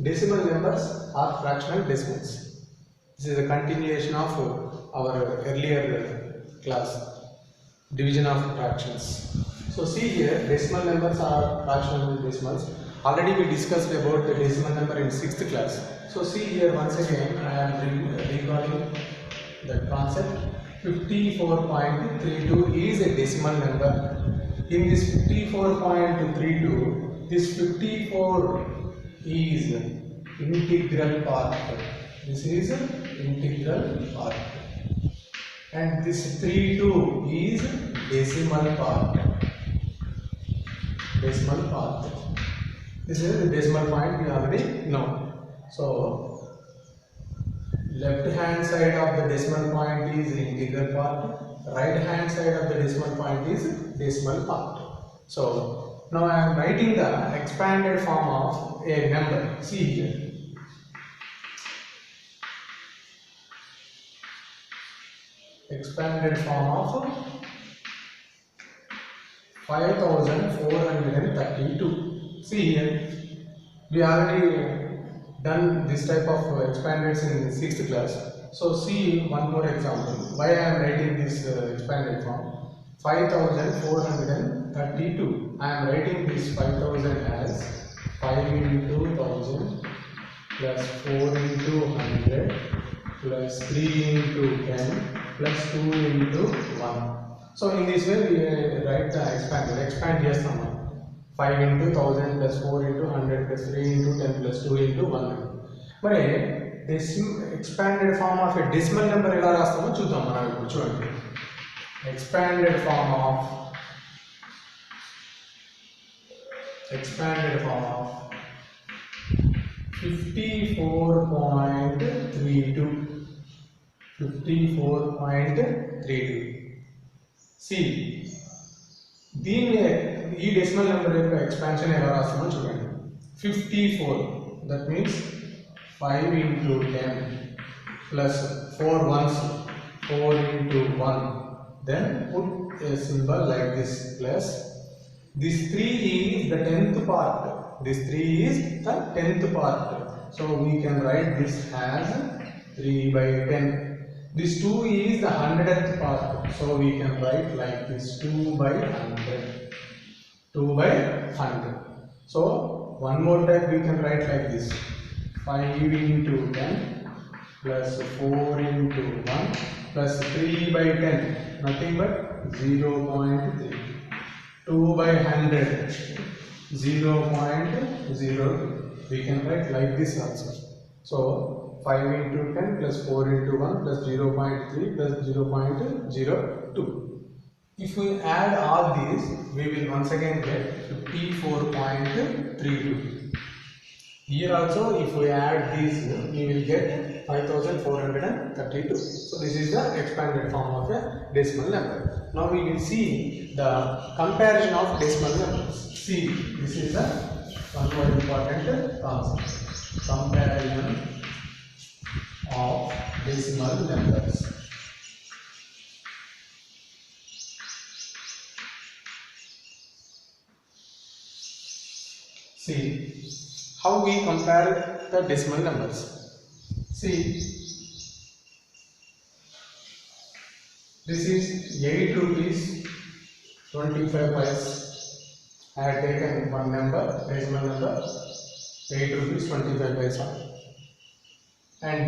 decimal numbers are fractional decimals. This is a continuation of our earlier class, division of fractions. So see here, decimal numbers are fractional decimals. Already we discussed about the decimal number in 6th class. So see here, once again I am recalling the concept. 54.32 is a decimal number. In this 54.32, this 54 is integral part. This is integral part. And this 32 is decimal part. Decimal part. This is the decimal point we already know. So left hand side of the decimal point is integral part. Right hand side of the decimal point is decimal part. So now I am writing the expanded form of a number. See here. Expanded form of 5432. See here, we already done this type of expanded in 6th class. So see one more example. Why I am writing this expanded form? 5432. I am writing this 5000 as 5 into 1000 plus 4 into 100 plus 3 into 10 plus 2 into 1. So in this way we write the expanded. Expand here someone. 5 into 1000 plus 4 into 100 plus 3 into 10 plus 2 into 1. మరి this expanded form of a decimal number ఎలా రాస్తామో చూద్దాం మనం ఇప్పుడు చూడండి. Expanded form of 54.32. 54.32. See, దీన్ని ఈ decimal number యొక్క ఎక్స్పాన్షన్ ఎలా రాస్తామో చూడండి. 54, that means 5 into 10 plus 4 ones, 4 into 1, then put a symbol like this plus this 3 is the 10th part. This 3 is the 10th part, so we can write this as 3 by 10. This 2 is the 100th part, so we can write like this 2 by 100. 2 by 100. So one more time we can write like this. 5 into 10 plus 4 into 1 plus 3 by 10, nothing but 0.3. 2 by 100, 0.02. We can write like this also. So 5 into 10 plus 4 into 1 plus 0.3 plus 0.02. If we add all these, we will once again get 54.32. Here also, if we add these, we will get 5432. So this is the expanded form of a decimal number. Now we will see the comparison of decimal numbers. See, this is the one more important concept. Comparison of decimal numbers. See how we compare the decimal numbers. See, this is 8 rupees 25 paise. I have taken one number, decimal number, 8 rupees 25 paise, and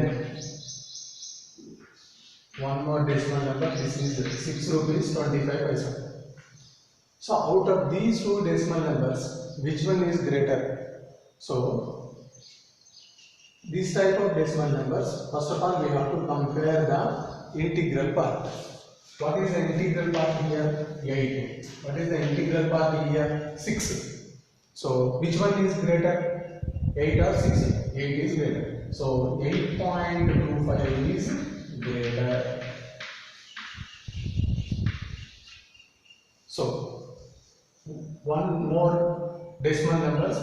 one more decimal number. This is 6 rupees 25 paise. So out of these two decimal numbers, which one is greater? So this type of decimal numbers, first of all we have to compare the integral part. What is the integral part here? 8. What is the integral part here? 6. So which one is greater? 8 or 6? 8 is greater. So 8.25 is greater. So one more decimal numbers.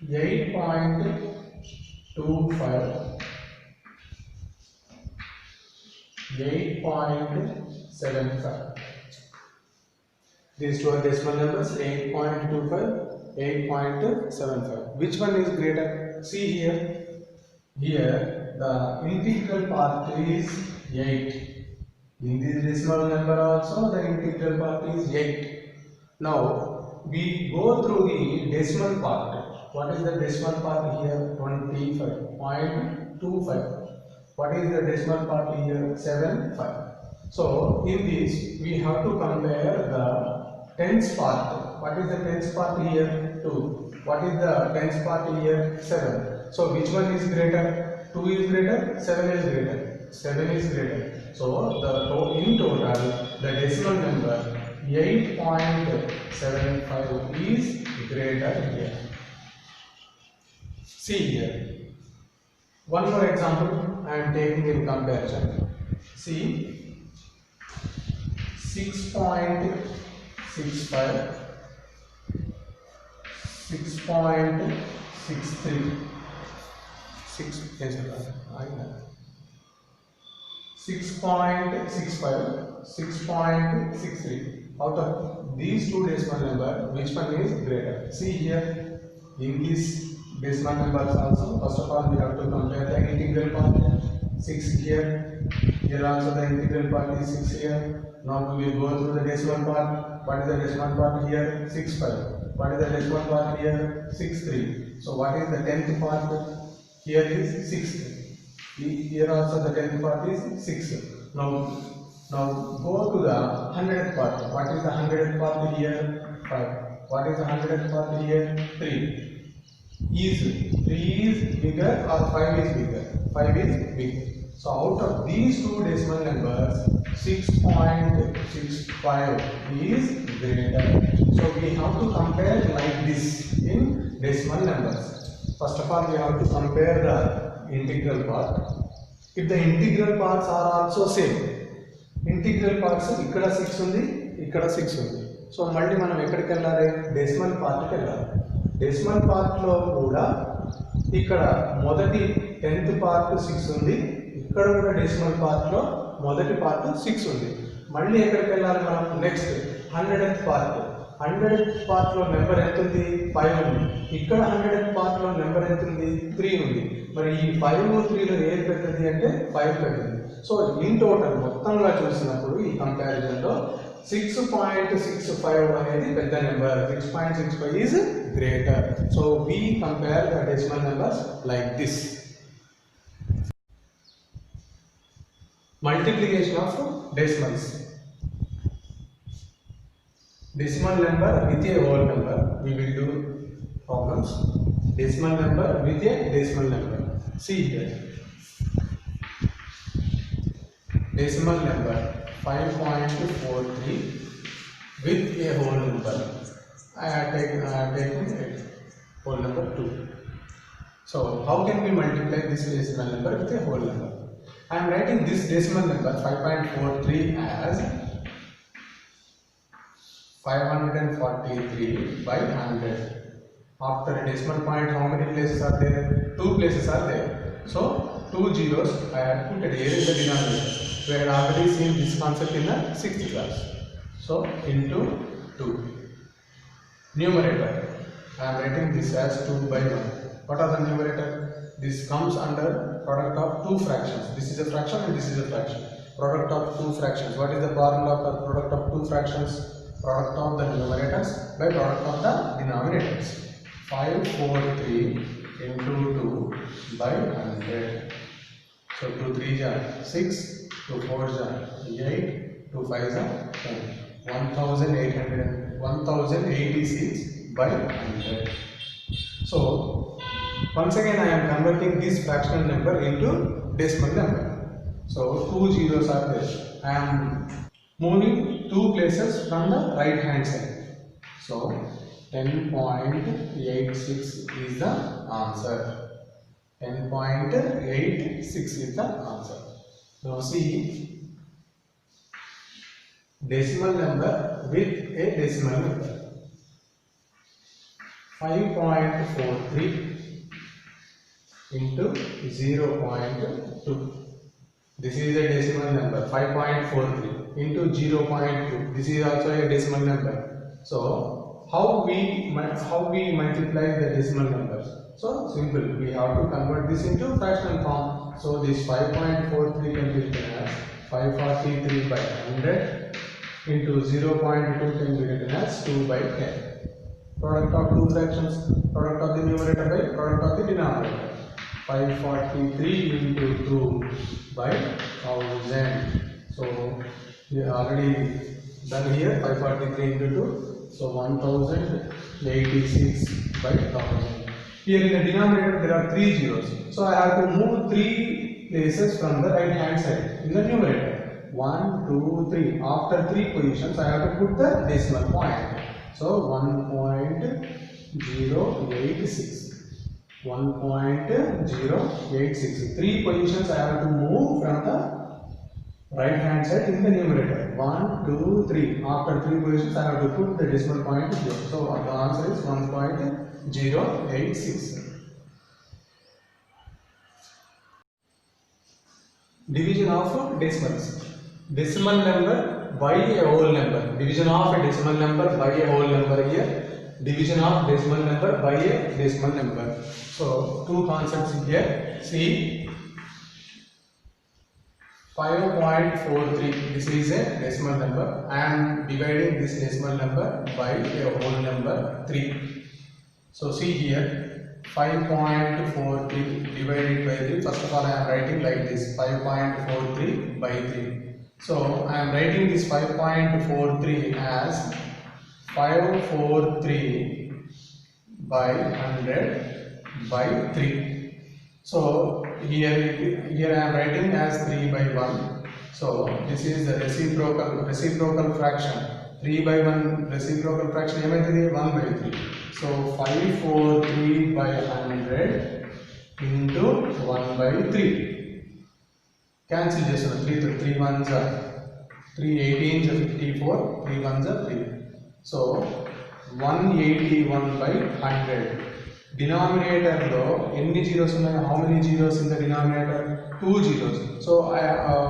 8.25, 8.75. These two are decimal numbers, 8.25 8.75. Which one is greater? See here. Here the integral part is 8. In this decimal number also the integral part is 8. Now we go through the decimal part. What is the decimal part here? 25.25. What is the decimal part here? 75. So in this we have to compare the tens part. What is the tens part here? 2. What is the tens part here? 7. So which one is greater? 2 is greater, 7 is greater. 7 is greater. So in total the decimal number 8.75 is greater here. See here. One more example I am taking in comparison. See 6.65, 6.63, 6.65, 6.63. Out of these two decimal numbers, which one is greater? See here, in these decimal numbers also, first of all we have to compare the integral part. 6 here, here also the integral part is 6 here. Now we will go through the decimal part. What is the decimal part here? 6.5. What is the decimal part here? 6.3. So what is the tenth part? Here is 6. Here also the tenth part is 6. Now go to the hundredth part. What is the hundredth part here? 5. What is the hundredth part here? 3. Is 3 is bigger or 5 is bigger? 5 is bigger. So out of these two decimal numbers, 6.65 is greater. So we have to compare like this in decimal numbers. First of all, we have to compare the integral part. If the integral parts are also same, integral parts ikkada 6 undi, ikkada 6 undi. So malli manam ekkadiki ellali? Decimal part ki ellali. Decimal part lo kuda ikkada modati 10th part 6 undi, ikkada kuda decimal part lo modati part 6 undi. Malli ekkadiki ellali manam? Next 100th part. 100th part లో number ఎంత ఉంది? 5 ఉంది. ఇక్కడ 100th part లో number ఎంత ఉంది? 3 ఉంది. మరి ఈ 5 3 లో ఏది పెద్దది అంటే 5 పెద్దది. సో ఇన్ టోటల్ మొత్తంగా చూసినప్పుడు ఈ కంపారిజన్ లో 6.65 అనేది పెద్ద number, 6.65 is greater. So we compare the decimal numbers like this. Multiplication of decimals. Decimal number with a whole number, we will do problems. Decimal number with a decimal number. See here. Decimal number 5.43 with a whole number. I have taken whole number 2. So how can we multiply this decimal number with a whole number? I am writing this decimal number 5.43 as 543 by 100. After a decimal point, how many places are there? 2 places are there. So 2 zeros I have put here in the denominator. We had already seen this concept in the 6th class. So into 2. Numerator, I am writing this as 2 by 1. What are the numerator? This comes under product of 2 fractions. This is a fraction and this is a fraction. Product of 2 fractions. What is the formula for product of 2 fractions? Product of the numerators by product of the denominators. 543 into 2 by 100. So 2 3s are 6, 2 4s are 8, 2 5s are 10. 1086 by 100. So once again I am converting this fractional number into decimal number. So 2 zeros are there. I am moving 2 places from the right hand side. So 10.86 is the answer. 10.86 is the answer. Now see, decimal number with a decimal number. 5.43 into 0.2. This is a decimal number. 5.43 into 0.2. This is also a decimal number. So how we multiply the decimal numbers? So simple, we have to convert this into fractional form. So this 5.43 can be written as 543 by 100 into 0.2 can be written as 2 by 10. Product of two fractions, product of the numerator by product of the denominator. 543 into 2 by 1000. So we are already done here. 543 into 2, so 1086 by 1000. Here in the denominator there are 3 zeros, so I have to move 3 places from the right hand side in the numerator. 1, 2, 3. After 3 positions I have to put the decimal point. So 1.086. 1.086. 3 positions I have to move from the right hand side in the numerator. 1, 2, 3. After 3 positions I have to put the decimal point here. So the answer is 1.086. Division of decimals. Decimal number by a whole number. Division of a decimal number by a whole number here. Division of decimal number by a decimal number. So two concepts here. See, 5.43. This is a decimal number. I am dividing this decimal number by a whole number 3. So see here. 5.43 divided by 3. First of all, I am writing like this: 5.43 by 3. So I am writing this 5.43 as 543 by 100 by 3. So here I am writing as 3 by 1. So this is the reciprocal fraction. 3 by 1 reciprocal fraction ఏమైతుంది 1 by 3. So 543 by 100 into 1 by 3. Cancel చేస్తున్నాం 3 ones are 3 18s are 54, 3 ones are 3. So 181 by 100. Denominator lo ఎన్ని zeros ఉన్నాయి? How many zeros in the denominator? 2 zeros. So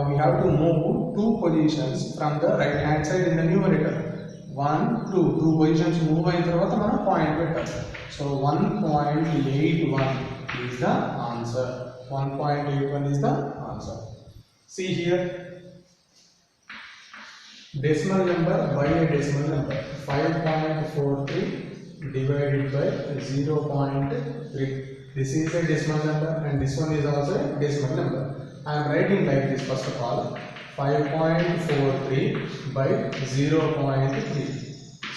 we have to move 2 positions from the right hand side in the numerator. 1, 2 positions move అయిన తర్వాత మనం point పెట్టాలి. So 1.81 is the answer. 1.81 is the answer. See here, decimal number by a decimal number. 5.43 divided by 0.3. This is a decimal number and this one is also a decimal number. I am writing like this first of all: 5.43 by 0.3.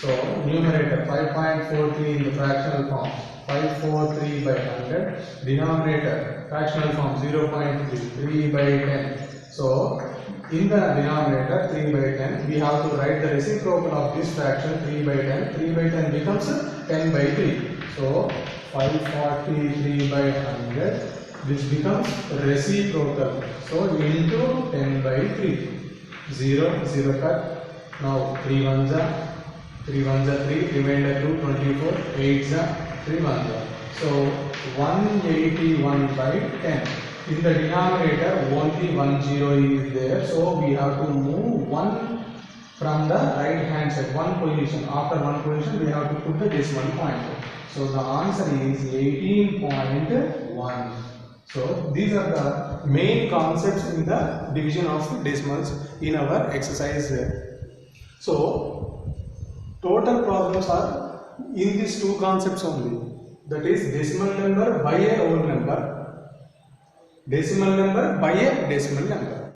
So numerator 5.43 in the fractional form, 543 by 100. Denominator fractional form 0.3, 3 by 10. So in the denominator 3 by 10, we have to write the reciprocal of this fraction 3 by 10. 3 by 10 becomes 10 by 3. So 543 by 100, this becomes reciprocal. So into 10 by 3. 0, 0 cut. Now 3 ones are 3, remainder 2, 24, 8s are 3 ones are. So 181 by 10. In the denominator only 1 0 is there, so we have to move 1 from the right hand side, 1 position. After 1 position we have to put the decimal point. So the answer is 18.1. So these are the main concepts in the division of decimals in our exercise. So total problems are in these two concepts only, that is decimal number by a whole number, decimal number by a decimal number.